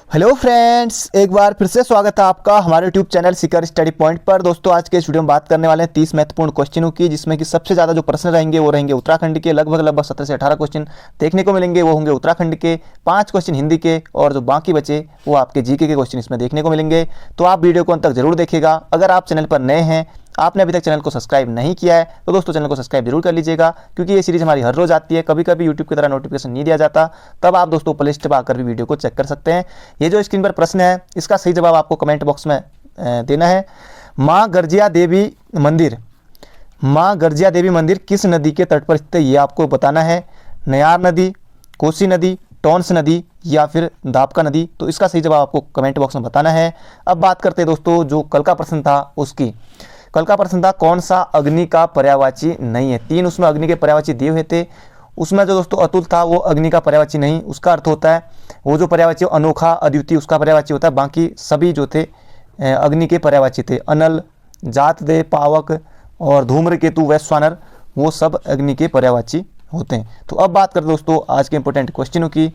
Hello friends, एक बार फिर से स्वागत है आपका हमारे YouTube channel Sikar study point पर। दोस्तों, आज के इस वीडियो में बात करने वाले हैं 30 महत्वपूर्ण क्वेश्चनों की, जिसमें कि सबसे ज़्यादा जो प्रश्न रहेंगे वो रहेंगे उत्तराखंड के। लगभग 17 से 18 क्वेश्चन देखने को मिलेंगे, वो होंगे उत्तराखंड के। 5 क्वेश्चन हिंदी के, और जो बाकी बचे वो आपके जीके के क्वेश्चन इसमें देखने को मिलेंगे। तो आप वीडियो को अंत तक जरूर देखिएगा। अगर आप चैनल पर नए हैं, आपने अभी तक चैनल को सब्सक्राइब नहीं किया है, तो दोस्तों चैनल को सब्सक्राइब जरूर कर लीजिएगा, क्योंकि ये सीरीज हमारी हर रोज आती है। कभी कभी यूट्यूब की तरह नोटिफिकेशन नहीं दिया जाता, तब आप दोस्तों प्ले लिस्ट पर आकर भी वीडियो को चेक कर सकते हैं। ये जो स्क्रीन पर प्रश्न है, इसका सही जवाब आपको कमेंट बॉक्स में देना है। माँ गर्जिया देवी मंदिर किस नदी के तट पर स्थित है, ये आपको बताना है। नयार नदी, कोसी नदी, टॉन्स नदी या फिर दापका नदी। तो इसका सही जवाब आपको कमेंट बॉक्स में बताना है। अब बात करते हैं दोस्तों जो कल का प्रश्न था उसकी। कल का प्रश्न था कौन सा अग्नि का पर्यायवाची नहीं है। 3 उसमें अग्नि के पर्यायवाची दिए हुए थे। उसमें जो दोस्तों अतुल था वो अग्नि का पर्यायवाची नहीं, उसका अर्थ होता है वो जो पर्यायवाची अनोखा, अद्वितीय, उसका पर्यायवाची होता है। बाकी सभी जो थे अग्नि के पर्यायवाची थे। अनल, जातदेव, पावक और धूम्रकेतु, वैश्वानर, वो सब अग्नि के पर्यायवाची होते हैं। तो अब बात करते दोस्तों आज के इंपॉर्टेंट क्वेश्चनों की।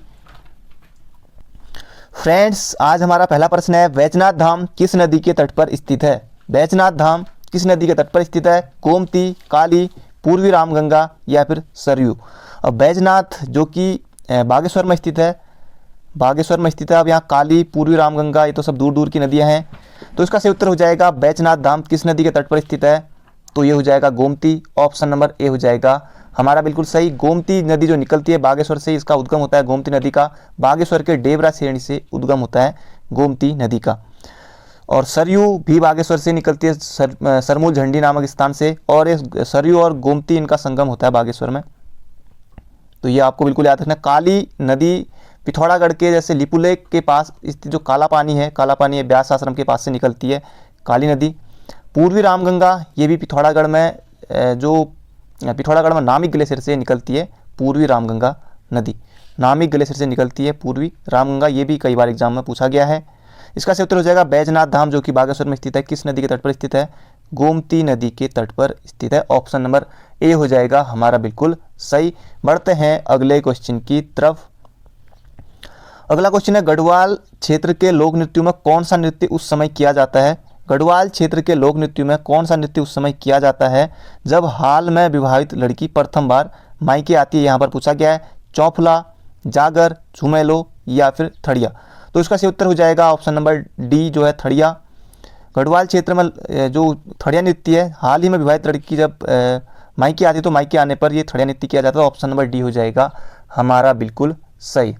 फ्रेंड्स, आज हमारा पहला प्रश्न है, बैजनाथ धाम किस नदी के तट पर स्थित है। बैजनाथ धाम किस नदी के तट पर स्थित है। गोमती, काली, पूर्वी रामगंगा या फिर सरयू। अब बैजनाथ जो कि बागेश्वर में स्थित है, अब यहाँ काली, पूर्वी रामगंगा, ये तो सब दूर दूर की नदियाँ हैं। तो इसका सही उत्तर हो जाएगा बैजनाथ धाम किस नदी के तट पर स्थित है, तो ये हो जाएगा गोमती। ऑप्शन नंबर ए हो जाएगा हमारा बिल्कुल सही। गोमती नदी जो निकलती है बागेश्वर से, इसका उद्गम होता है गोमती नदी का। बागेश्वर के डेबरा श्रेणी से उद्गम होता है गोमती नदी का। और सरयू भी बागेश्वर से निकलती है, सरमूल झंडी नामक स्थान से। और ये सरयू और गोमती इनका संगम होता है बागेश्वर में। तो ये आपको बिल्कुल याद रखना। काली नदी पिथौरागढ़ के जैसे लिपुलेख के पास स्थित जो काला पानी है ब्यास आश्रम के पास से निकलती है काली नदी। पूर्वी रामगंगा ये भी पिथौरागढ़ में नामिक ग्लेशियर से निकलती है पूर्वी रामगंगा नदी। नामिक ग्लेशियर से निकलती है पूर्वी रामगंगा, ये भी कई बार एग्जाम में पूछा गया है। इसका सही उत्तर हो जाएगा बैजनाथ धाम जो कि बागेश्वर में स्थित है। किस नदी के तट पर स्थित है, गोमती नदी के तट पर स्थित है। ऑप्शन नंबर ए हो जाएगा हमारा बिल्कुल सही। बढ़ते हैं अगले क्वेश्चन की तरफ। अगला क्वेश्चन है, गढ़वाल क्षेत्र के लोक नृत्यों में कौन सा नृत्य उस समय किया जाता है। गढ़वाल क्षेत्र के लोक नृत्यों में कौन सा नृत्य उस समय किया जाता है जब हाल में विवाहित लड़की प्रथम बार मायके आती है। यहाँ पर पूछा गया है चौफला, जागर, झुमेलो या फिर थड़िया। तो इसका सही उत्तर हो जाएगा ऑप्शन नंबर डी जो है थड़िया। गढ़वाल क्षेत्र में जो थड़िया नृत्य है, हाल ही में विवाहित लड़की जब मायके आती है तो मायके आने पर ये थड़िया नृत्य किया जाता है। ऑप्शन नंबर डी हो जाएगा हमारा बिल्कुल सही।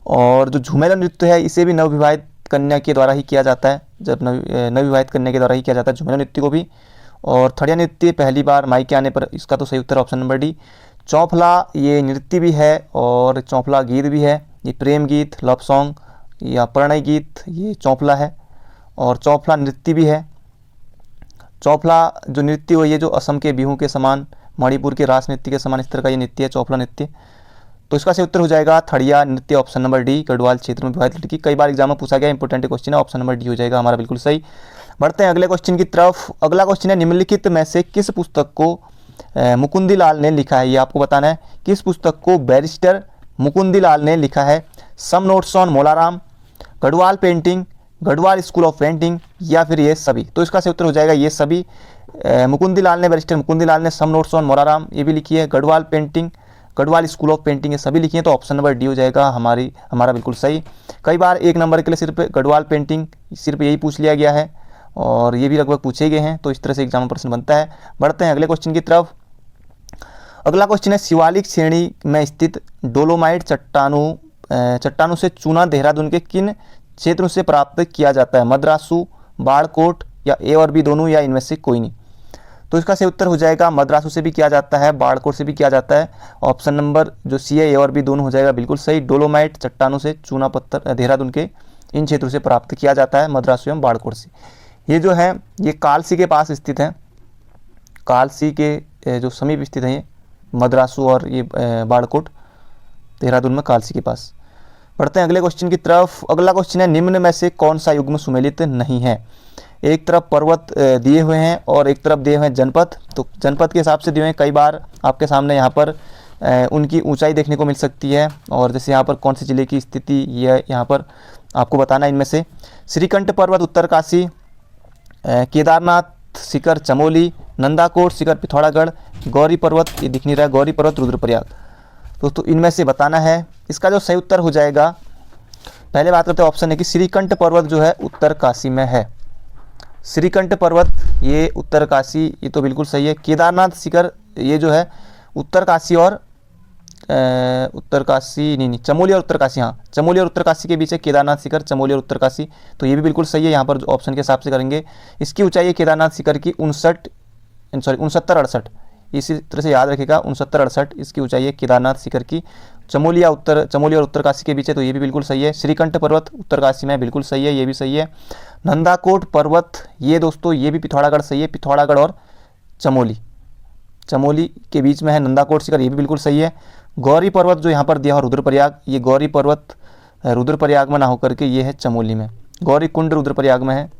और जो झुमेला नृत्य है इसे भी नवविवाहित कन्या के द्वारा ही किया जाता है, जब नवविवाहित कन्या के द्वारा ही किया जाता है झुमेला नृत्य को भी। और थड़िया नृत्य पहली बार मायके आने पर, इसका तो सही उत्तर ऑप्शन नंबर डी। चौफला ये नृत्य भी है और चौफला गीत भी है। ये प्रेम गीत, लव सॉन्ग या प्रणय गीत, ये चौफला है। और चौफला नृत्य भी है। चौफला जो नृत्य हो ये जो असम के बिहू के समान, मणिपुर के रास नृत्य के समान, इस तरह का ये नृत्य है चौफला नृत्य। तो इसका सही उत्तर हो जाएगा थड़िया नृत्य। ऑप्शन नंबर डी, गढ़वाल क्षेत्र में विवाहित लड़की। कई बार एग्जाम में पूछा गया, इंपॉर्टेंट क्वेश्चन है। ऑप्शन नंबर डी हो जाएगा हमारा बिल्कुल सही। बढ़ते हैं अगले क्वेश्चन की तरफ। अगला क्वेश्चन है, निम्नलिखित में से किस पुस्तक को मुकुंदी लाल ने लिखा है। ये आपको बताना है किस पुस्तक को बैरिस्टर मुकुंदी लाल ने लिखा है। Some notes on Molaram, Garhwal painting, Garhwal school of painting या फिर ये सभी। तो इसका सही उत्तर हो जाएगा ये सभी। मुकुंदी लाल ने, बैरिस्टर मुकुंदी लाल ने सम नोट्स ऑन मोलाराम ये भी लिखी है, Garhwal painting, Garhwal school of painting ये सभी लिखी है। तो ऑप्शन नंबर डी हो जाएगा हमारा बिल्कुल सही। कई बार 1 नंबर के लिए सिर्फ गढ़वाल पेंटिंग सिर्फ यही पूछ लिया गया है, और ये भी लगभग पूछे गए हैं। तो इस तरह से एग्जाम में प्रश्न बनता है। बढ़ते हैं अगले क्वेश्चन की तरफ। अगला क्वेश्चन है, शिवालिक श्रेणी में स्थित डोलोमाइट चट्टानों से चूना देहरादून के किन क्षेत्रों से प्राप्त किया जाता है। मद्रासू, बाड़कोट या ए और बी दोनों या इनमें से कोई नहीं। तो इसका सही उत्तर हो जाएगा मद्रासू से भी किया जाता है, बाड़कोट से भी किया जाता है। ऑप्शन नंबर जो सी है ए और बी दोनों हो जाएगा बिल्कुल सही। डोलोमाइट चट्टानों से चूना पत्थर देहरादून के इन क्षेत्रों से प्राप्त किया जाता है, मद्रासू एवं बाड़कोट से। ये जो है ये कालसी के पास स्थित है, कालसी के जो समीप स्थित है ये मद्रासू और ये बाड़कोट देहरादून में कालसी के पास। बढ़ते हैं अगले क्वेश्चन की तरफ। अगला क्वेश्चन है, निम्न में से कौन सा युग्म सुमेलित नहीं है। एक तरफ पर्वत दिए हुए हैं और एक तरफ दिए हुए हैं जनपद। तो जनपद के हिसाब से दिए हुए हैं। कई बार आपके सामने यहाँ पर उनकी ऊंचाई देखने को मिल सकती है। और जैसे यहाँ पर कौन से ज़िले की स्थिति ये यहाँ पर आपको बताना है। इनमें से श्रीकंठ पर्वत उत्तरकाशी, केदारनाथ शिखर चमोली, नंदाकोट शिखर पिथौरागढ़, गौरी पर्वत ये दिख नहीं रहा है, गौरी पर्वत रुद्रप्रयाग। दोस्तों इनमें से बताना है। इसका जो सही उत्तर हो जाएगा, पहले बात करते हैं ऑप्शन है कि श्रीकंठ पर्वत जो है उत्तरकाशी में है। श्रीकंठ पर्वत ये उत्तरकाशी, ये तो बिल्कुल सही है। केदारनाथ शिखर ये जो है उत्तरकाशी और उत्तरकाशी नहीं, चमोली और उत्तरकाशी, हाँ चमोली और उत्तरकाशी के बीच है केदारनाथ शिखर, चमोली और उत्तरकाशी, तो ये भी बिल्कुल सही है। यहाँ पर ऑप्शन के हिसाब से करेंगे। इसकी ऊंचाई है केदारनाथ शिखर की 69-68, इसी तरह से याद रखिएगा 69-68 इसकी ऊंचाई है केदारनाथ शिखर की। चमोली और उत्तरकाशी के बीच है, तो ये भी बिल्कुल सही है। श्रीकंठ पर्वत उत्तरकाशी में बिल्कुल सही है, ये भी सही है। नंदाकोट पर्वत ये दोस्तों ये भी पिथौरागढ़ सही है, पिथौरागढ़ और चमोली के बीच में है नंदाकोट शिखर, ये भी बिल्कुल सही है। गौरी पर्वत जो यहाँ पर दिया हो रुद्रप्रयाग, ये गौरी पर्वत रुद्रप्रयाग में ना होकर के ये है चमोली में। गौरी कुंड रुद्रप्रयाग में है,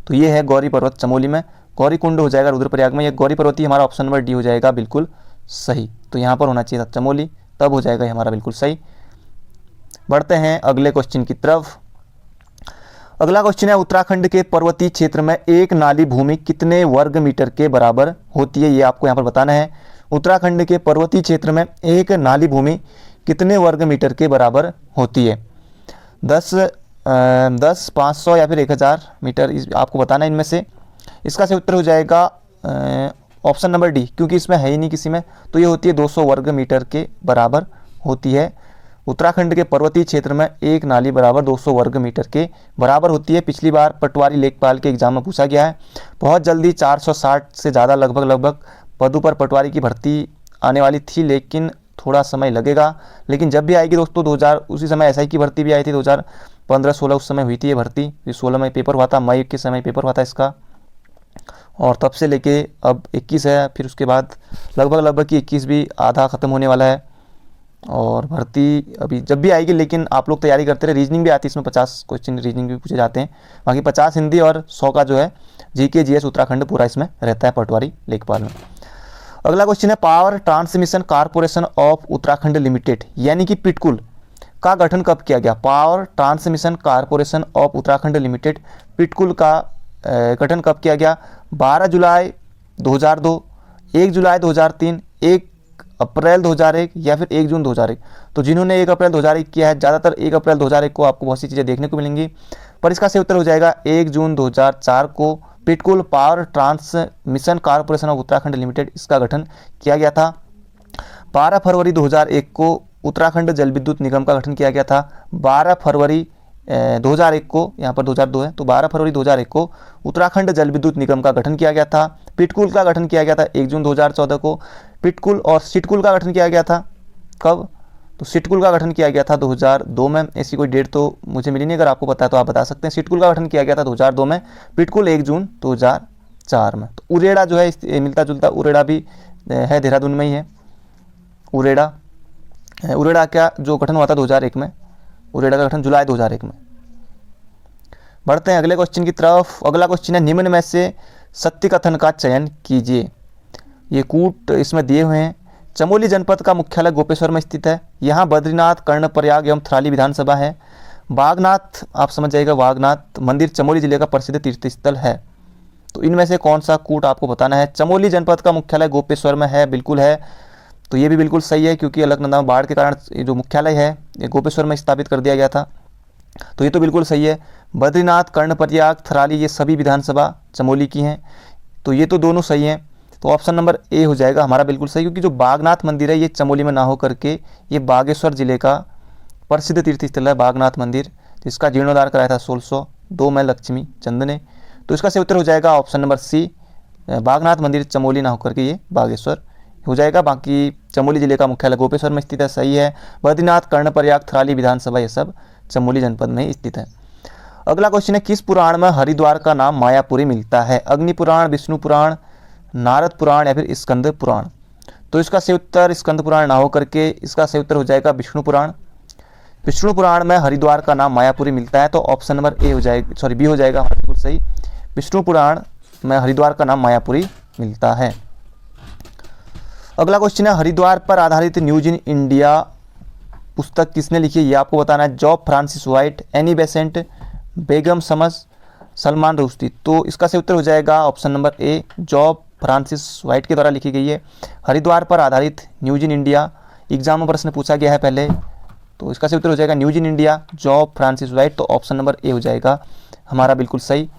तो ये है गौरी पर्वत चमोली में, गौरी कुंड हो जाएगा रुद्रप्रयाग में। ये गौरी पर्वत ही हमारा ऑप्शन नंबर डी हो जाएगा बिल्कुल सही। तो यहाँ पर होना चाहिए था चमोली, तब हो जाएगा हमारा बिल्कुल सही। बढ़ते हैं अगले क्वेश्चन की तरफ। अगला क्वेश्चन है उत्तराखंड के पर्वतीय क्षेत्र में एक नाली भूमि कितने वर्ग मीटर के बराबर होती है, ये आपको यहाँ पर बताना है। उत्तराखंड के पर्वतीय क्षेत्र में एक नाली भूमि कितने वर्ग मीटर के बराबर होती है? 10, 500 या फिर 1000 मीटर, आपको बताना है इनमें से। इसका सही उत्तर हो जाएगा ऑप्शन नंबर डी, क्योंकि इसमें है ही नहीं किसी में, तो ये होती है 200 वर्ग मीटर के बराबर होती है। उत्तराखंड के पर्वतीय क्षेत्र में एक नाली बराबर 200 वर्ग मीटर के बराबर होती है। पिछली बार पटवारी लेखपाल के एग्जाम में पूछा गया है। बहुत जल्दी 460 से ज़्यादा लगभग पदों पर पटवारी की भर्ती आने वाली थी, लेकिन थोड़ा समय लगेगा। लेकिन जब भी आएगी दोस्तों 2000, उसी समय एसआई की भर्ती भी आई थी 2015-16 उस समय हुई थी ये भर्ती। 16 में पेपर हुआ था, मई के समय पेपर हुआ था इसका, और तब से लेके अब 21 है। फिर उसके बाद लगभग कि 21 भी आधा ख़त्म होने वाला है, और भर्ती अभी जब भी आएगी। लेकिन आप लोग तैयारी करते रहे। रीजनिंग भी आती है इसमें, 50 क्वेश्चन रीजनिंग भी पूछे जाते हैं। बाकी 50 हिंदी और 100 का जो है जीके जीएस उत्तराखंड पूरा इसमें रहता है पटवारी लेखपाल में। अगला क्वेश्चन है power transmission corporation of Uttarakhand limited यानी कि पिटकुल का गठन कब किया गया? Power transmission corporation of Uttarakhand limited PTCUL का गठन कब किया गया? 12 जुलाई 2002, 1 जुलाई 2003, 1 अप्रैल 2001 या फिर 1 जून 2001। तो जिन्होंने 1 अप्रैल 2001 किया है, ज़्यादातर 1 अप्रैल 2001 को आपको बहुत सी चीज़ें देखने को मिलेंगी, पर इसका सही उत्तर हो जाएगा 1 जून 2004 को PTCUL power transmission corporation of Uttarakhand limited इसका गठन किया गया था। 12 फरवरी 2001 को उत्तराखंड जल विद्युत निगम का गठन किया गया था। 12 फरवरी 2001 को, यहाँ पर 2002 है, तो 12 फरवरी 2001 को उत्तराखंड जल विद्युत निगम का गठन किया गया था। पिटकुल का गठन किया गया था 1 जून 2014 को। पिटकुल और सिटकुल का गठन किया गया था कब? तो सिटकुल का गठन किया गया था 2002 में। ऐसी कोई डेट तो मुझे मिली नहीं, अगर आपको पता है तो आप बता सकते हैं। सिटकुल का गठन किया गया था 2002 में, पिटकुल 1 जून 2004 में। तो उरेडा जो है मिलता जुलता उरेडा भी है, देहरादून में ही है उरेडा का जो गठन हुआ था 2001 में, उरेडा का गठन जुलाई 2001 में। बढ़ते हैं अगले क्वेश्चन की तरफ। अगला क्वेश्चन है निम्न में से सत्य कथन का चयन कीजिए। ये कूट इसमें दिए हुए हैं। चमोली जनपद का मुख्यालय गोपेश्वर में स्थित है। यहाँ बद्रीनाथ, कर्णप्रयाग एवं थराली विधानसभा है। बागनाथ, आप समझ जाइएगा, बागनाथ मंदिर चमोली जिले का प्रसिद्ध तीर्थ स्थल है। तो इनमें से कौन सा कूट आपको बताना है? चमोली जनपद का मुख्यालय गोपेश्वर में है, बिल्कुल है, तो ये भी बिल्कुल सही है, क्योंकि अलकनंदा में बाढ़ के कारण जो मुख्यालय है ये गोपेश्वर में स्थापित कर दिया गया था, तो ये तो बिल्कुल सही है। बद्रीनाथ, कर्णप्रयाग, थराली ये सभी विधानसभा चमोली की हैं, तो ये तो दोनों सही हैं। तो ऑप्शन नंबर ए हो जाएगा हमारा बिल्कुल सही, क्योंकि जो बागनाथ मंदिर है ये चमोली में ना हो करके ये बागेश्वर जिले का प्रसिद्ध तीर्थ स्थल है बागनाथ मंदिर, जिसका जीर्णोद्धार कराया था 1602 में लक्ष्मी चंद ने। तो इसका सही उत्तर हो जाएगा ऑप्शन नंबर सी, बागनाथ मंदिर चमोली ना होकर के ये बागेश्वर हो जाएगा। बाकी चमोली जिले का मुख्यालय गोपेश्वर में स्थित है, सही है। बद्रीनाथ, कर्णप्रयाग, थराली विधानसभा ये सब चमोली जनपद में ही स्थित है। अगला क्वेश्चन है किस पुराण में हरिद्वार का नाम मायापुरी मिलता है? अग्नि पुराण, विष्णु पुराण, नारद पुराण या फिर स्कंद पुराण? तो इसका सही उत्तर स्कंद पुराण ना हो करके इसका सही उत्तर हो जाएगा विष्णु पुराण। विष्णु पुराण में हरिद्वार का नाम मायापुरी मिलता है, तो ऑप्शन नंबर ए हो जाएगा, सॉरी बी हो जाएगा बिल्कुल सही। विष्णु पुराण में हरिद्वार का नाम मायापुरी मिलता है। अगला क्वेश्चन है, हरिद्वार पर आधारित न्यूज इन इंडिया पुस्तक किसने लिखी है, ये आपको बताना है। Job Francis White, Annie Besant, बेगम समझ, सलमान रुश्दी। तो इसका सही उत्तर हो जाएगा option number A, Job Francis White के द्वारा लिखी गई है। हरिद्वार पर आधारित न्यूज इन इंडिया एग्जाम में प्रश्न पूछा गया है पहले, तो इसका सही उत्तर हो जाएगा news in India, job Francis white. तो ऑप्शन नंबर ए हो जाएगा हमारा बिल्कुल सही।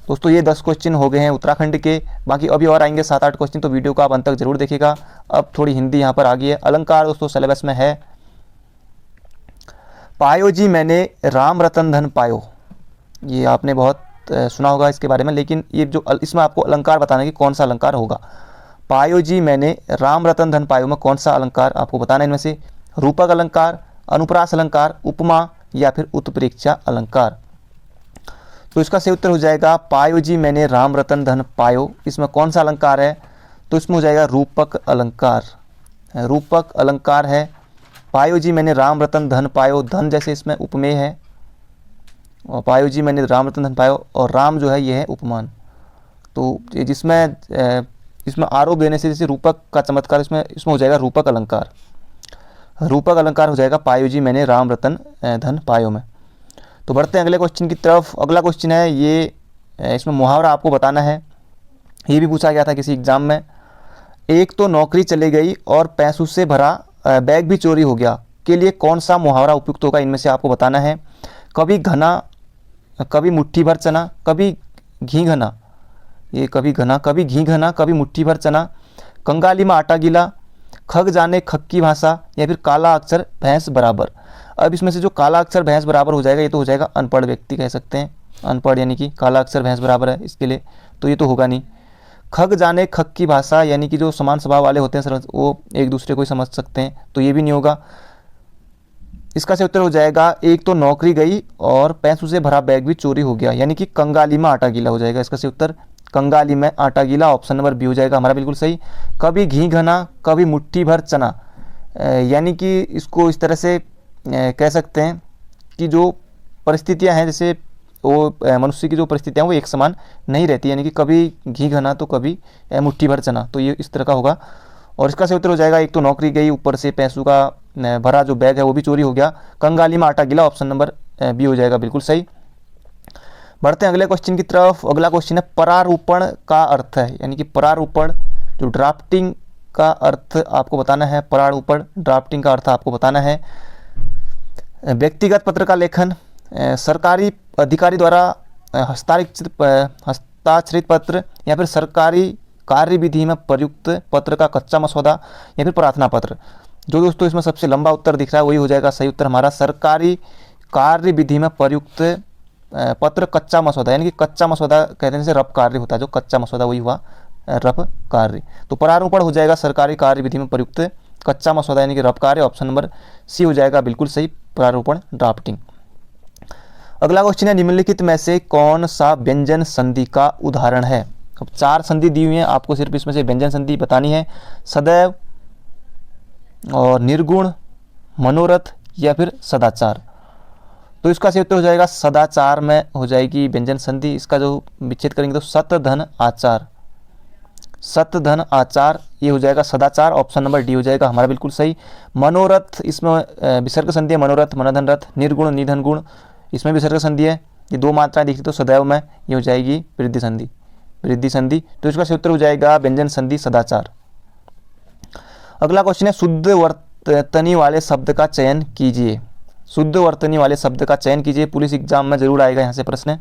दोस्तों ये 10 क्वेश्चन हो गए हैं उत्तराखंड के, बाकी अभी और आएंगे 7-8 क्वेश्चन, तो वीडियो को आप अंत तक जरूर देखिएगा। अब थोड़ी हिंदी यहाँ पर आ गई है। अलंकार दोस्तों सिलेबस में है। पायो जी मैंने राम रतन धन पायो, ये आपने बहुत सुना होगा इसके बारे में, लेकिन ये जो इसमें आपको अलंकार बताना है कि कौन सा अलंकार होगा। पायो जी मैंने राम रतन धन पायो में कौन सा अलंकार आपको बताना है इनमें से, रूपक अलंकार, अनुप्रास अलंकार, उपमा या फिर उत्प्रेक्षा अलंकार। तो इसका सही उत्तर हो जाएगा पायो जी मैंने राम रतन धन पायो। इसमें कौन सा अलंकार है, तो इसमें हो जाएगा रूपक अलंकार। रूपक अलंकार है। पायो जी मैंने राम रतन धन पायो, धन जैसे इसमें उपमेय है, और पायो जी मैंने राम रतन धन पायो, और राम जो है ये है उपमान। तो जिसमें इसमें आरोप देने से जैसे रूपक का चमत्कार, इसमें हो जाएगा रूपक अलंकार। रूपक अलंकार हो जाएगा पायो जी मैंने राम रतन धन पायो में। तो बढ़ते हैं अगले क्वेश्चन की तरफ। अगला क्वेश्चन है ये, इसमें मुहावरा आपको बताना है, ये भी पूछा गया था किसी एग्जाम में। एक तो नौकरी चली गई और पैसों से भरा बैग भी चोरी हो गया के लिए कौन सा मुहावरा उपयुक्त होगा, इनमें से आपको बताना है। कभी घना, कभी मुट्ठी भर चना, कभी घी घना, ये कभी घना, कभी घी घना, कभी मुट्ठी भर चना, कंगाली में आटा गीला, खग जाने खग की भाषा, या फिर काला अक्षर भैंस बराबर। अब इसमें से जो काला अक्षर भैंस बराबर हो जाएगा, ये तो हो जाएगा अनपढ़ व्यक्ति कह सकते हैं, अनपढ़ यानी कि काला अक्षर भैंस बराबर है इसके लिए, तो ये तो होगा नहीं। खग जाने खग की भाषा यानी कि जो समान स्वभाव वाले होते हैं वो एक दूसरे को ही समझ सकते हैं, तो ये भी नहीं होगा। इसका सही उत्तर हो जाएगा एक तो नौकरी गई और पैसों से भरा बैग भी चोरी हो गया, यानी कि कंगाली में आटा गीला हो जाएगा। इसका सही उत्तर कंगाली में आटा गीला, ऑप्शन नंबर बी हो जाएगा हमारा बिल्कुल सही। कभी घी घना, कभी मुट्ठी भर चना, यानी कि इसको इस तरह से कह सकते हैं कि जो परिस्थितियां हैं, जैसे वो मनुष्य की जो परिस्थितियां वो एक समान नहीं रहती, यानी कि कभी घी घना तो कभी मुट्ठी भर चना, तो ये इस तरह का होगा। और इसका सही उत्तर हो जाएगा एक तो नौकरी गई, ऊपर से पैसों का भरा जो बैग है वो भी चोरी हो गया, कंगाली में आटा गीला, ऑप्शन नंबर बी हो जाएगा बिल्कुल सही। बढ़ते हैं अगले क्वेश्चन की तरफ। अगला क्वेश्चन है परारूपण का अर्थ है, यानी कि परारूपण जो ड्राफ्टिंग का अर्थ आपको बताना है। परारूपण ड्राफ्टिंग का अर्थ आपको बताना है। व्यक्तिगत पत्र का लेखन, सरकारी अधिकारी द्वारा हस्ताक्षरित पत्र, या फिर सरकारी कार्य विधि में प्रयुक्त पत्र का कच्चा मसौदा, या फिर प्रार्थना पत्र। जो दोस्तों इसमें सबसे लंबा उत्तर दिख रहा है वही हो जाएगा सही उत्तर हमारा, सरकारी कार्य विधि में प्रयुक्त पत्र कच्चा मसौदा, यानी कि कच्चा मसौदा कहते हैं जैसे रफ कार्य होता है, जो कच्चा मसौदा वही हुआ रफ कार्य। तो परारूपण हो जाएगा सरकारी कार्य विधि में प्रयुक्त कच्चा मसौदा, यानी कि रफ कार्य, ऑप्शन नंबर सी हो जाएगा बिल्कुल सही, परारूपण ड्राफ्टिंग। अगला क्वेश्चन है निम्नलिखित में से कौन सा व्यंजन संधि का उदाहरण है। अब 4 संधि दी हुई हैं, आपको सिर्फ इसमें से व्यंजन संधि बतानी है। सदैव और निर्गुण, मनोरथ या फिर सदाचार। तो इसका सही उत्तर हो जाएगा सदाचार में हो जाएगी व्यंजन संधि। इसका जो विच्छेद करेंगे तो सत धन आचार, सत धन आचार, ये हो जाएगा सदाचार, ऑप्शन नंबर डी हो जाएगा हमारा बिल्कुल सही। मनोरथ, इसमें विसर्ग संधि है, मनोरथ मनोधन रथ। निर्गुण निधन गुण, इसमें विसर्ग संधि है, ये 2 मात्राएं दिखती तो सदैव में ये हो जाएगी वृद्धि संधि, वृद्धि संधि। तो इसका सही उत्तर हो जाएगा व्यंजन संधि सदाचार। अगला क्वेश्चन है शुद्ध वर्तनी वाले शब्द का चयन कीजिए। शुद्ध वर्तनी वाले शब्द का चयन कीजिए, पुलिस एग्जाम में जरूर आएगा यहाँ से प्रश्न,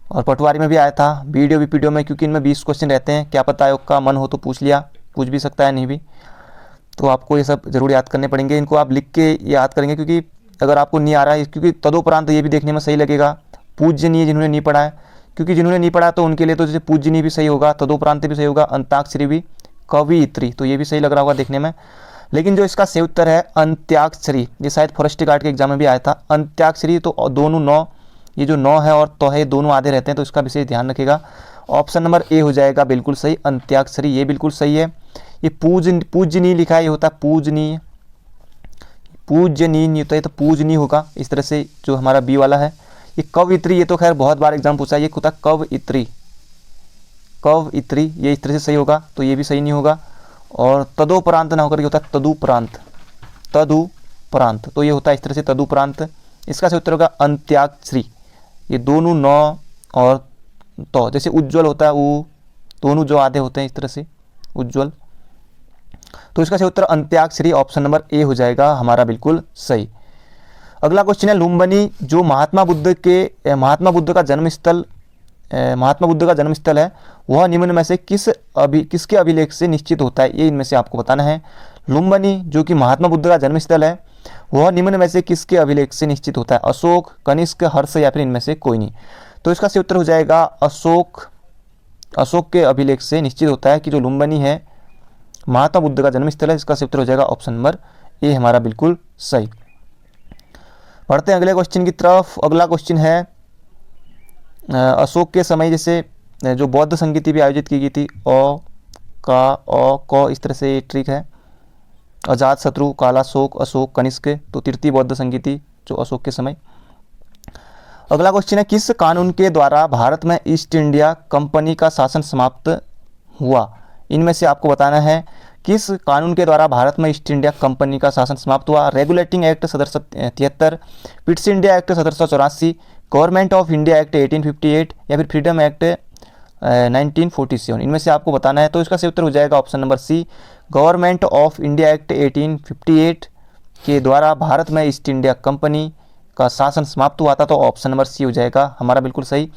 और पटवारी में भी आया था, वीडियो वीपीडियो में, क्योंकि इनमें 20 क्वेश्चन रहते हैं। क्या पता आयोग का मन हो तो पूछ लिया, पूछ भी सकता है नहीं भी, तो आपको ये सब जरूर याद करने पड़ेंगे। इनको आप लिख के याद करेंगे, क्योंकि अगर आपको नहीं आ रहा है, क्योंकि तदोपरांत ये भी देखने में सही लगेगा। पूज्यनीय जिन्होंने नहीं पढ़ा है, क्योंकि जिन्होंने नहीं पढ़ा तो उनके लिए तो जैसे पूज्यनीय भी सही होगा, तदोपरांत भी सही होगा, अंताक्षरी भी, कवियत्री, तो ये भी सही लग रहा होगा देखने में। लेकिन जो इसका सही उत्तर है अंत्याक्षरी, ये शायद फॉरेस्ट गार्ड के एग्जाम में भी आया था। अंत्याक्षरी तो दोनों 9, ये जो 9 है और तो है दोनों आधे रहते हैं, तो इसका विशेष ध्यान रखेगा। ऑप्शन नंबर ए हो जाएगा बिल्कुल सही, अंत्याक्षरी, ये बिल्कुल सही है। ये पूजनीय लिखा है, ये होता है पूजनीय, पूजनीय नहीं होता है तो पूजनीय होगा, इस तरह से जो हमारा बी वाला है। ये कवियत्री, ये तो खैर बहुत बार एग्जाम पूछा है, ये होता है कवियत्री, कवियत्री, ये इस तरह से सही होगा, तो ये भी सही नहीं होगा। और तदोपरांत ना होकर ये होता है तदुपरांत, तदुपरांत। तो ये होता है इस तरह से तदुपरांत। इसका सही उत्तर होगा अंत्याक्षरी। ये दोनों न और तो, जैसे उज्ज्वल होता है उ, दोनों जो आधे होते हैं इस तरह से उज्ज्वल। तो इसका सही उत्तर अंत्याक्षरी, ऑप्शन नंबर ए हो जाएगा हमारा बिल्कुल सही। अगला क्वेश्चन है लुम्बिनी जो महात्मा बुद्ध का जन्म स्थल है वह निम्न में से किसके अभिलेख से निश्चित होता है, ये इनमें से आपको बताना है। लुम्बिनी जो कि महात्मा बुद्ध का जन्म स्थल है वह निम्न में से किसके अभिलेख से निश्चित होता है, अशोक, कनिष्क, हर्ष या फिर इनमें से कोई नहीं। तो इसका सही उत्तर हो जाएगा अशोक के अभिलेख से निश्चित होता है कि जो लुम्बिनी है महात्मा बुद्ध का जन्म स्थल है। इसका सही उत्तर हो जाएगा ऑप्शन नंबर ए हमारा बिल्कुल सही। पढ़ते हैं अगले क्वेश्चन की तरफ। अगला क्वेश्चन है अशोक के समय जैसे जो बौद्ध संगीति भी आयोजित की गई थी, क इस तरह से ट्रिक है, अजात शत्रु, कालाशोक, अशोक, कनिष्क, तो तृतीय बौद्ध संगीति जो अशोक के समय। अगला क्वेश्चन है किस कानून के द्वारा भारत में ईस्ट इंडिया कंपनी का शासन समाप्त हुआ, इनमें से आपको बताना है किस कानून के द्वारा भारत में ईस्ट इंडिया कंपनी का शासन समाप्त हुआ। Regulating act 1773, Pitt's India act 1784, government of India act 1858 या फिर फ्रीडम एक्ट 1947, इनमें से आपको बताना है। तो इसका सही उत्तर हो जाएगा option number C, government of India act 1858 के द्वारा भारत में ईस्ट इंडिया कंपनी का शासन समाप्त हुआ था। तो ऑप्शन नंबर सी हो जाएगा हमारा बिल्कुल सही।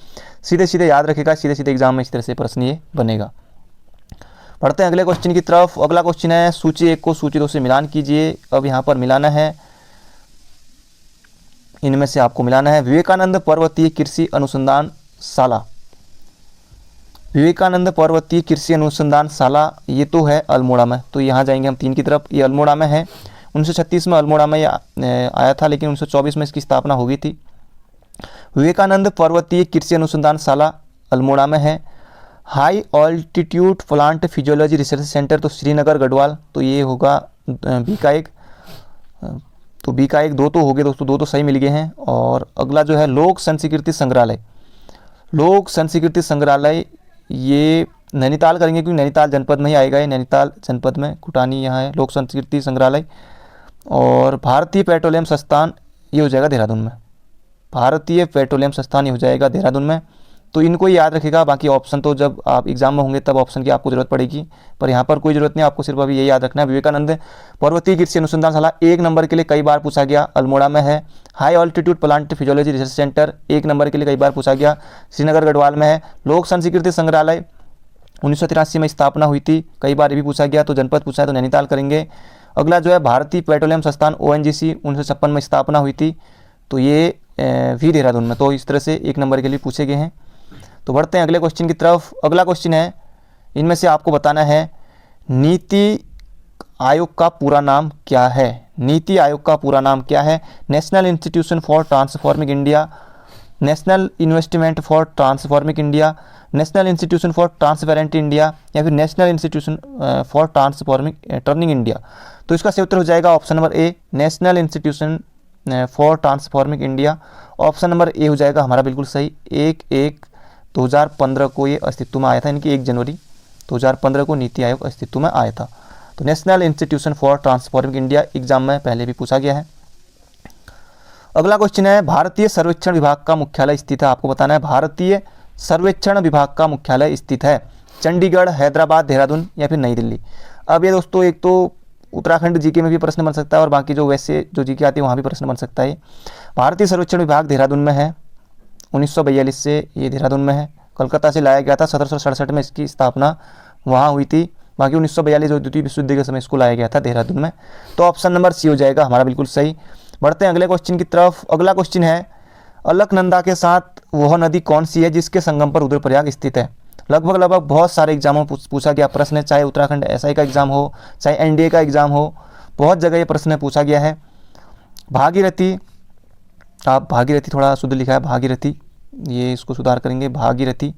सीधे सीधे याद रखेगा, सीधे सीधे एग्जाम में इस तरह से प्रश्न ये बनेगा। पढ़ते हैं अगले क्वेश्चन की तरफ। अगला क्वेश्चन है सूची 1 को सूची 2 से मिलान कीजिए। अब यहाँ पर मिलाना है, इनमें से आपको मिलाना है विवेकानंद पर्वतीय कृषि अनुसंधान शाला। विवेकानंद पर्वतीय कृषि अनुसंधान शाला ये तो है अल्मोड़ा में, तो यहाँ जाएंगे हम 3 की तरफ। ये अल्मोड़ा में है, 1936 में अल्मोड़ा में आया था, लेकिन 1924 में इसकी स्थापना हो गई थी। विवेकानंद पर्वतीय कृषि अनुसंधान शाला अल्मोड़ा में है। High altitude plant physiology research centre तो श्रीनगर गढ़वाल, तो ये होगा बी का एक। तो बी का एक 2 तो हो गए दोस्तों, 2 तो सही मिल गए हैं। और अगला जो है लोक संस्कृति संग्रहालय, लोक संस्कृति संग्रहालय ये नैनीताल करेंगे क्योंकि नैनीताल जनपद में ही आएगा, ये नैनीताल जनपद में कुटानी यहाँ है लोक संस्कृति संग्रहालय। और भारतीय पेट्रोलियम संस्थान ये हो जाएगा देहरादून में, भारतीय पेट्रोलियम संस्थान ये हो जाएगा देहरादून में। तो इनको याद रखेगा, बाकी ऑप्शन तो जब आप एग्जाम में होंगे तब ऑप्शन की आपको जरूरत पड़ेगी, पर यहाँ पर कोई जरूरत नहीं, आपको सिर्फ अभी यही याद रखना है। विवेकानंद पर्वतीय कृषि अनुसंधान शाला 1 नंबर के लिए कई बार पूछा गया, अल्मोड़ा में है। High altitude plant physiology research centre 1 number के लिए कई बार पूछा गया, श्रीनगर गढ़वाल में है। लोक संस्कृति संग्रहालय 1983 में स्थापना हुई थी, कई बार ये भी पूछा गया, तो जनपद पूछा है तो नैनीताल करेंगे। अगला जो है भारतीय पेट्रोलियम संस्थान ONGC 1956 में स्थापना हुई थी, तो ये भी देहरादून में। तो इस तरह से 1 नंबर के लिए पूछे गए हैं। तो बढ़ते हैं अगले क्वेश्चन की तरफ। अगला क्वेश्चन है, इनमें से आपको बताना है नीति आयोग का पूरा नाम क्या है। नीति आयोग का पूरा नाम क्या है? National institution for transforming India, national investment for transforming India, national institution for transparent India या फिर national institution for transforming turning India. तो इसका सही उत्तर हो जाएगा option number A, national institution for transforming India. Option number ए हो जाएगा हमारा बिल्कुल सही। 1/1/2015 को ये अस्तित्व में आया था, इनकी 1 जनवरी 2015 को नीति आयोग अस्तित्व में आया था। तो national institution for transforming India exam में पहले भी पूछा गया है। अगला क्वेश्चन है भारतीय सर्वेक्षण विभाग का मुख्यालय स्थित है। आपको बताना है भारतीय सर्वेक्षण विभाग का मुख्यालय स्थित है चंडीगढ़, हैदराबाद, देहरादून या फिर नई दिल्ली। अब ये दोस्तों एक तो उत्तराखंड जीके में भी प्रश्न बन सकता है और बाकी जो वैसे जो जीके आती है वहाँ भी प्रश्न बन सकता है। भारतीय सर्वेक्षण विभाग देहरादून में है, 1942 से ये देहरादून में है। कलकत्ता से लाया गया था, 1767 में इसकी स्थापना वहाँ हुई थी। बाकी 1942 जो द्वितीय विश्व युद्ध के समय इसको लाया गया था देहरादून में। तो ऑप्शन नंबर सी हो जाएगा हमारा बिल्कुल सही। बढ़ते हैं अगले क्वेश्चन की तरफ। अगला क्वेश्चन है अलकनंदा के साथ वह नदी कौन सी है जिसके संगम पर रुद्रप्रयाग स्थित है। लगभग बहुत सारे एग्जामों में पूछा गया प्रश्न है, चाहे उत्तराखंड SI का एग्जाम हो, चाहे NDA का एग्जाम हो, बहुत जगह ये प्रश्न पूछा गया है। भागीरथी, आप भागीरथी थोड़ा शुद्ध लिखा है भागीरथी, ये इसको सुधार करेंगे भागीरथी,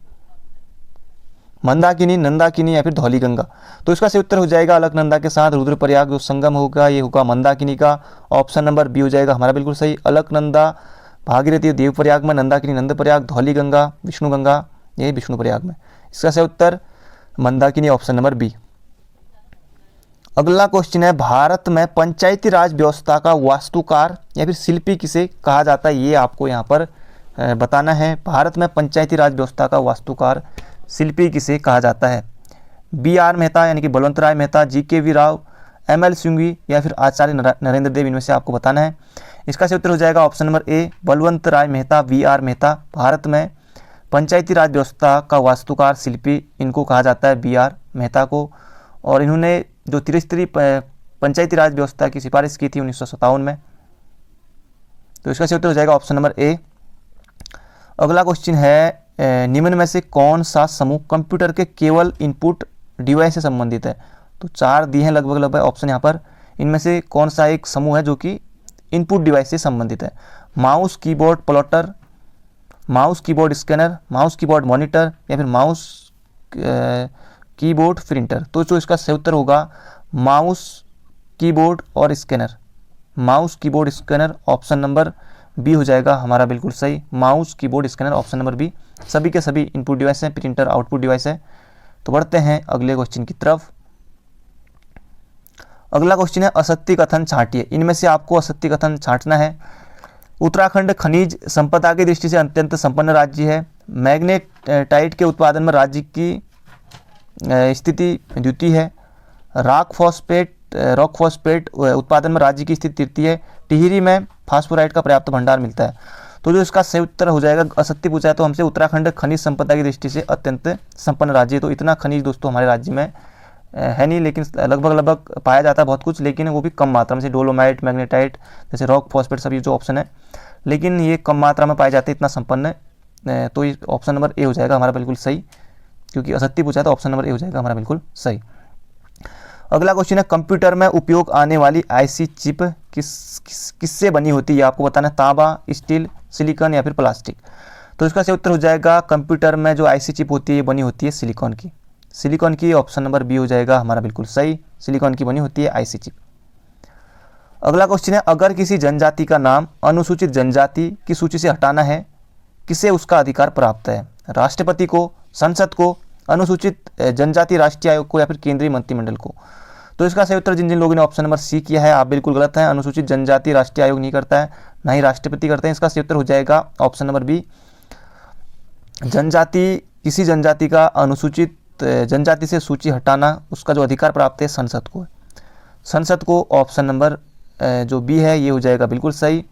मंदाकिनी, नंदाकिनी या फिर धौली गंगा। तो इसका सही उत्तर हो जाएगा अलकनंदा के साथ रुद्रप्रयाग जो संगम होगा ये होगा मंदाकिनी का। ऑप्शन नंबर बी हो जाएगा हमारा बिल्कुल सही। अलकनंदा, भागीरथी देवप्रयाग में, नंदाकिनी नंदप्रयाग, धौली गंगा विष्णु गंगा ये विष्णुप्रयाग में। इसका सही उत्तर मंदाकिनी, ऑप्शन नंबर बी। अगला क्वेश्चन है, भारत में पंचायती राज व्यवस्था का वास्तुकार या फिर शिल्पी किसे कहा जाता है, ये आपको यहाँ पर बताना है। भारत में पंचायती राज व्यवस्था का वास्तुकार शिल्पी किसे कहा जाता है? BR मेहता यानी कि बलवंत राय मेहता, GKV राव, ML सिंघवी या फिर आचार्य नरेंद्र देव, इनमें से आपको बताना है। इसका सही उत्तर हो जाएगा option number A, Balwant Rai Mehta, BR Mehta. Bharat में पंचायती राज व्यवस्था का वास्तुकार शिल्पी इनको कहा जाता है, BR मेहता को। और इन्होंने जो त्रिस्तरीय पंचायती राज व्यवस्था की सिफारिश की थी 1957 में। तो इसका सही उत्तर हो जाएगा ऑप्शन नंबर ए। अगला क्वेश्चन है, निम्न में से कौन सा समूह कंप्यूटर के केवल इनपुट डिवाइस से संबंधित है? तो 4 दिए हैं लगभग ऑप्शन यहाँ पर। इनमें से कौन सा एक समूह है जो कि इनपुट डिवाइस से संबंधित है? Mouse keyboard plotter, mouse keyboard scanner, mouse keyboard monitor या फिर माउस कीबोर्ड प्रिंटर। तो जो इसका सही उत्तर होगा माउस कीबोर्ड और scanner, mouse keyboard scanner, option number B हो जाएगा हमारा बिल्कुल सही। Mouse keyboard scanner, option number B. सभी के सभी इनपुट डिवाइस हैं, प्रिंटर आउटपुट डिवाइस है। तो बढ़ते हैं अगले क्वेश्चन की तरफ। अगला क्वेश्चन है, असत्य कथन छांटिए। इनमें से आपको असत्य कथन छांटना है। उत्तराखंड खनिज संपदा की दृष्टि से अत्यंत संपन्न राज्य है। मैग्नेटाइट के उत्पादन में राज्य की स्थिति द्वितीय है। रॉक फॉस्फेट उत्पादन में राज्य की स्थिति तृतीय है। टिहरी में फास्फोराइट का पर्याप्त भंडार मिलता है। तो जो इसका सही उत्तर हो जाएगा, असत्य पूछा है तो हमसे, उत्तराखंड खनिज संपदा की दृष्टि से अत्यंत संपन्न राज्य है। तो इतना खनिज दोस्तों हमारे राज्य में है नहीं, लेकिन लगभग पाया जाता है बहुत कुछ, लेकिन वो भी कम मात्रा में, जैसे डोलोमाइट, मैग्नेटाइट, जैसे रॉक फॉस्फेट, सब ये जो ऑप्शन है, लेकिन ये कम मात्रा में पाए जाते हैं, इतना संपन्न है। तो ये ऑप्शन नंबर ए हो जाएगा हमारा बिल्कुल सही, क्योंकि असत्य पूछा है तो ऑप्शन नंबर ए हो जाएगा हमारा बिल्कुल सही। अगला क्वेश्चन है, कंप्यूटर में उपयोग आने वाली IC चिप किससे बनी होती है? आपको बताना है, तांबा, स्टील, सिलिकॉन या फिर प्लास्टिक। तो इसका सही उत्तर हो जाएगा, कंप्यूटर में जो IC चिप होती है ये बनी होती है सिलिकॉन की, सिलिकॉन की, ऑप्शन नंबर बी हो जाएगा हमारा बिल्कुल सही। सिलिकॉन की बनी होती है IC चिप। अगला क्वेश्चन है, अगर किसी जनजाति का नाम अनुसूचित जनजाति की सूची से हटाना है, किसे उसका अधिकार प्राप्त है? राष्ट्रपति को, संसद को, अनुसूचित जनजाति राष्ट्रीय आयोग को या फिर केंद्रीय मंत्रिमंडल को। तो इसका सही उत्तर जिन जिन लोगों ने ऑप्शन नंबर सी किया है, आप बिल्कुल गलत हैं। अनुसूचित जनजाति राष्ट्रीय आयोग नहीं करता है, ना ही राष्ट्रपति करते हैं। इसका सही उत्तर हो जाएगा ऑप्शन नंबर बी, जनजाति, किसी जनजाति का अनुसूचित जनजाति से सूची हटाना, उसका जो अधिकार प्राप्त है संसद को, संसद को। ऑप्शन नंबर जो बी है ये हो जाएगा बिल्कुल सही।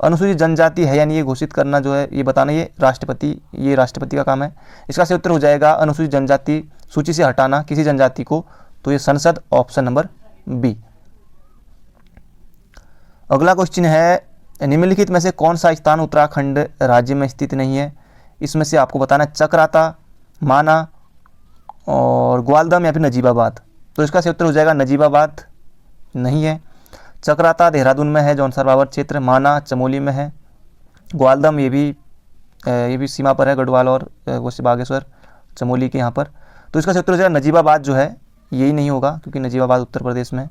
अनुसूचित जनजाति है यानी ये घोषित करना जो है, ये बताना, ये राष्ट्रपति का काम है। इसका सही उत्तर हो जाएगा अनुसूचित जनजाति सूची से हटाना किसी जनजाति को, तो ये संसद, ऑप्शन नंबर बी। अगला क्वेश्चन है, निम्नलिखित में से कौन सा स्थान उत्तराखंड राज्य में स्थित नहीं है? इसमें से आपको बताना है, चक्राता, माना और ग्वालदम या फिर नजीबाबाद। तो इसका सही उत्तर हो जाएगा नजीबाबाद नहीं है। चक्राता देहरादून में है, जौनसार बाबर क्षेत्र। माना चमोली में है। ग्वालदम ये भी सीमा पर है, गढ़वाल और बागेश्वर, चमोली के यहाँ पर। तो इसका सही उत्तर हो जाएगा नजीबाबाद जो है यही नहीं होगा, क्योंकि नजीबाबाद उत्तर प्रदेश में।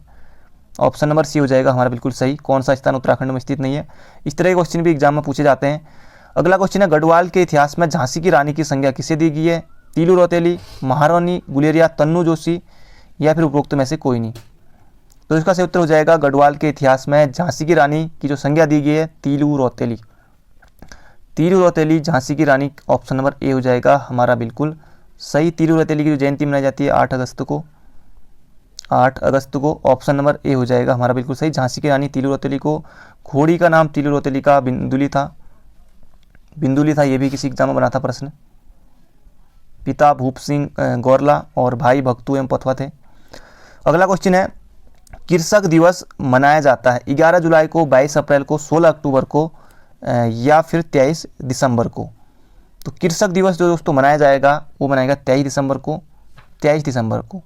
ऑप्शन नंबर सी हो जाएगा हमारा बिल्कुल सही। कौन सा स्थान उत्तराखंड में स्थित नहीं है? इस तरह के क्वेश्चन भी एग्जाम में पूछे जाते हैं। अगला क्वेश्चन है, गढ़वाल के इतिहास में झांसी की रानी की संज्ञा किसे दी गई है? तीलू रौतेली, महारानी गुलेरिया, तन्नू जोशी या फिर उपरोक्त में से कोई नहीं। तो इसका सही उत्तर हो जाएगा, गढ़वाल के इतिहास में झांसी की रानी की जो संज्ञा दी गई है तीलू रौतेली, तीलू रौतेली झांसी की रानी। ऑप्शन नंबर ए हो जाएगा हमारा बिल्कुल सही। तीलू रौतेली की जो जयंती मनाई जाती है 8 अगस्त को। ऑप्शन नंबर ए हो जाएगा हमारा बिल्कुल सही। झांसी की रानी तीलू रौतेली को, घोड़ी का नाम तीलू रौतेली का बिंदुली था, ये भी किसी एग्जाम में बना था प्रश्न। पिता भूप सिंह गौरला और भाई भक्तू एवं पथवा थे। अगला क्वेश्चन है, कृषक दिवस मनाया जाता है 11 जुलाई को, 22 अप्रैल को, 16 अक्टूबर को या फिर 23 दिसंबर को। तो कृषक दिवस जो दोस्तों मनाया जाएगा वो मनाएगा 23 दिसंबर को।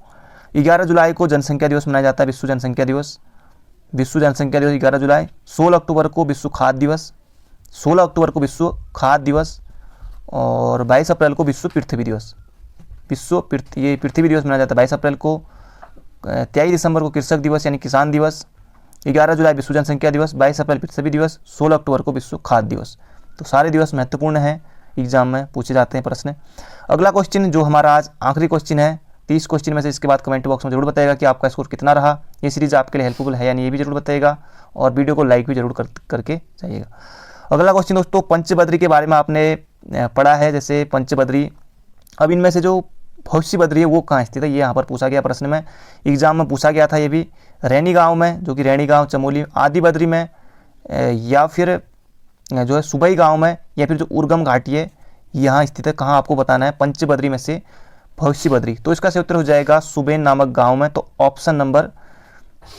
11 जुलाई को जनसंख्या दिवस मनाया जाता है, विश्व जनसंख्या दिवस 11 जुलाई। 16 अक्टूबर को विश्व खाद्य दिवस, और 22 अप्रैल को विश्व पृथ्वी दिवस। ये पृथ्वी दिवस मनाया जाता है 22 अप्रैल को। 23 दिसंबर को कृषक दिवस यानी किसान दिवस। 11 जुलाई विश्व जनसंख्या दिवस, 22 अप्रैल पृथ्वी दिवस, 16 अक्टूबर को विश्व खाद्य दिवस। तो सारे दिवस महत्वपूर्ण हैं, एग्जाम में पूछे जाते हैं प्रश्न। अगला क्वेश्चन जो हमारा आज आखिरी क्वेश्चन है, 30 क्वेश्चन में से इसके बाद कमेंट बॉक्स में जरूर बताएगा कि आपका स्कोर कितना रहा। ये सीरीज़ आपके लिए हेल्पफुल है या नहीं, ये भी जरूर बताइएगा, और वीडियो को लाइक भी जरूर करके जाइएगा। अगला क्वेश्चन दोस्तों, पंचबद्री के बारे में आपने पढ़ा है। जैसे पंचबद्री, अब इनमें से जो भविष्य बद्री है वो कहाँ स्थित है, ये यहाँ पर पूछा गया प्रश्न में, एग्जाम में पूछा गया था ये भी। रैनी गाँव में, जो कि रैनी गाँव चमोली, आदि बद्री में, या फिर जो है सुबई गाँव में, या फिर जो उर्गम घाटी है यहाँ स्थित है। कहाँ आपको बताना है पंचबद्री में से भविष्य बद्री। तो इसका सही उत्तर हो जाएगा सुबेन नामक गाँव में। तो ऑप्शन नंबर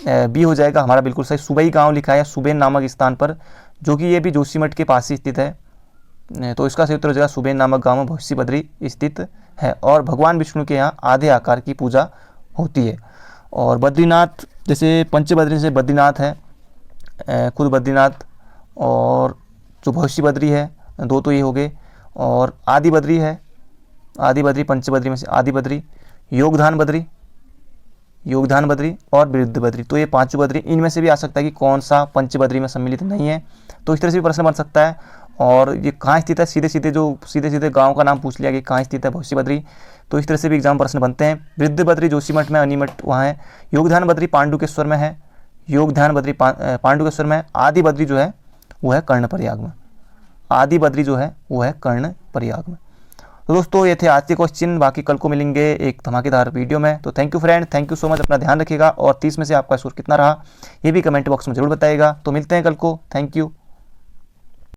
बी हो जाएगा हमारा बिल्कुल सही। सुबई गाँव लिखा है सुबेन नामक स्थान पर, जो कि ये भी जोशीमठ के पास ही स्थित है। तो इसका सही उत्तर हो जाएगा सुबेन नामक गाँव में भविष्य बद्री स्थित है। और भगवान विष्णु के यहाँ आधे आकार की पूजा होती है। और बद्रीनाथ, जैसे पंचबद्री से बद्रीनाथ है, खुद बद्रीनाथ, और जो भविष्य बद्री है, दो तो ये हो गए, और आदि बद्री है, आदि बद्री पंचबद्री में से आदि बद्री, योगधान बद्री, योगधान बद्री और वृद्ध बद्री। तो ये पांचों बद्री, इनमें से भी आ सकता है कि कौन सा पंचबद्री में सम्मिलित नहीं है। तो इस तरह से भी प्रश्न बन सकता है। और ये कहाँ स्थित है, सीधे सीधे गांव का नाम पूछ लिया कि कहाँ स्थित है भविष्य बद्री। तो इस तरह से भी एग्जाम प्रश्न बनते हैं। वृद्ध बद्री जोशीमठ में, अनीमठ वहाँ है। योगधान बद्री पांडुकेश्वर में है, योगधान बद्री पांडुकेश्वर में। आदि बद्री जो है वो है कर्णप्रयाग में, आदि बद्री जो है वो है कर्णप्रयाग में। तो दोस्तों ये थे आज के क्वेश्चन, बाकी कल को मिलेंगे एक धमाकेदार वीडियो में। तो thank you friend, thank you so much, अपना ध्यान रखिएगा। और 30 में से आपका स्कोर कितना रहा ये भी कमेंट बॉक्स में जरूर बताइएगा। तो मिलते हैं कल को, थैंक यू।